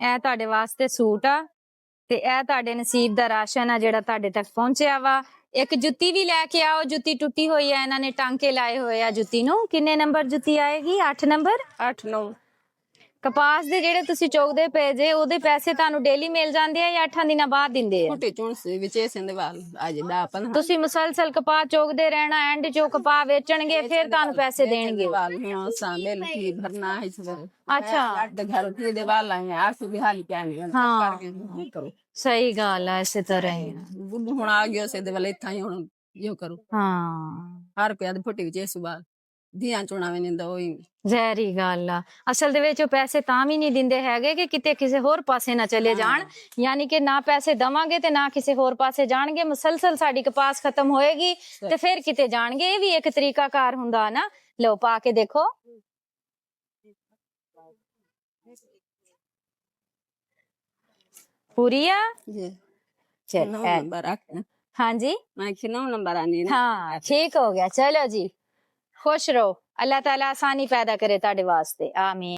ਇਹ ਤੁਹਾਡੇ ਵਾਸਤੇ ਸੂਟ ਆ ਤੇ ਇਹ ਤੁਹਾਡੇ ਨਸੀਬ ਦਾ ਰਾਸ਼ਨ ਆ ਜਿਹੜਾ ਤੁਹਾਡੇ ਤੱਕ ਪਹੁੰਚਿਆ ਵਾ। ਇੱਕ ਜੁੱਤੀ ਵੀ ਲੈ ਕੇ ਆਓ, ਜੁੱਤੀ ਟੁੱਟੀ ਹੋਈ ਆ, ਇਹਨਾਂ ਨੇ ਟਾਂਕੇ ਲਾਏ ਹੋਏ ਆ ਜੁੱਤੀ ਨੂੰ। ਕਿੰਨੇ ਨੰਬਰ ਜੁੱਤੀ ਆਏਗੀ? 8 ਨੰਬਰ। 8-9 ਕਪਾਸ ਦੇ ਜਿਹੜੇ ਤੁਸੀਂ ਚੁਗਦੇ ਪਏ ਜੇ ਉਹਦੇ ਪੈਸੇ ਤੁਹਾਨੂੰ ਡੇਲੀ ਮਿਲ ਜਾਂਦੇ ਆ ਜਾਂ 8 ਦਿਨਾਂ ਬਾਅਦ ਦਿੰਦੇ ਆ? ਛੋਟੇ ਚੁਣਸੇ ਵਿੱਚ ਇਸਦੇ ਵਾਲ ਅੱਜ 10-15 ਤੁਸੀਂ ਮੁਸਲਸਲ ਕਪਾਹ ਚੁਗਦੇ ਰਹਿਣਾ, ਐਂਡ ਚੋਂ ਕਪਾਹ ਵੇਚਣਗੇ ਫਿਰ ਤੁਹਾਨੂੰ ਪੈਸੇ ਦੇਣਗੇ। ਵਾਲ ਹਾਂ ਸਾਮਲ ਕੀ ਭਰਨਾ ਹੈ ਇਸ ਵੇਲੇ। ਅੱਛਾ ਦੇ ਘਰ ਦੇ ਵਾਲ ਆਏ ਆਸ ਵੀ ਹਾਲ ਕਹਿੰਦੇ ਹਾਂ ਕਰੋ। ਸਹੀ ਗੱਲ ਆ, ਇਸੇ ਤਰ੍ਹਾਂ ਹੀ ਆ। ਬੁੱਢੂ ਹੁਣ ਆ ਗਿਆ ਸੇ ਦੇ ਵਾਲੇ ਇੱਥਾਂ ਹੀ ਹੁਣ ਇਹੋ ਕਰੋ। ਹਾਂ ਹਰ ਪਿਆ ਦੇ ਫੁੱਟੀ ਵਿੱਚ ਇਸ ਵਾਲ ਧੀਆਂ ਚੁਣਾਵੇਂ ਨਹੀਂ ਦਾ ਉਹੀ ਜ਼ਹਿਰੀ ਗੱਲ ਆ। ਅਸਲ ਦੇ ਵਿੱਚ ਉਹ ਪੈਸੇ ਤਾਂ ਵੀ ਨਹੀਂ ਦਿੰਦੇ ਹੈਗੇ ਕਿ ਕਿਤੇ ਕਿਸੇ ਹੋਰ ਪਾਸੇ ਨਾ ਚਲੇ ਜਾਣ, ਯਾਨੀ ਕਿ ਨਾ ਪੈਸੇ ਦਵਾਂਗੇ ਤੇ ਨਾ ਕਿਸੇ ਹੋਰ ਪਾਸੇ ਜਾਣਗੇ। ਮੁਸਲਸਲ ਸਾਡੀ ਕਪਾਸ ਖਤਮ ਹੋਏਗੀ ਤੇ ਫਿਰ ਕਿਤੇ ਜਾਣਗੇ। ਇਹ ਵੀ ਇੱਕ ਤਰੀਕਾ ਕਾਰ ਹੁੰਦਾ ਨਾ। ਲਓ ਪਾ ਕੇ ਦੇਖੋ। ਪੂਰੀ ਆ ਚਲ ਨੰਬਰ ਆ ਹਾਂਜੀ ਮੈਂ ਕਿ 9 ਨੰਬਰ ਆਨੀ ਨਾ। हाँ ठीक हो गया। चलो जी खुश रहो। अल्लाह ताला आसानी पैदा करे ताड़े वास्ते। आमीन।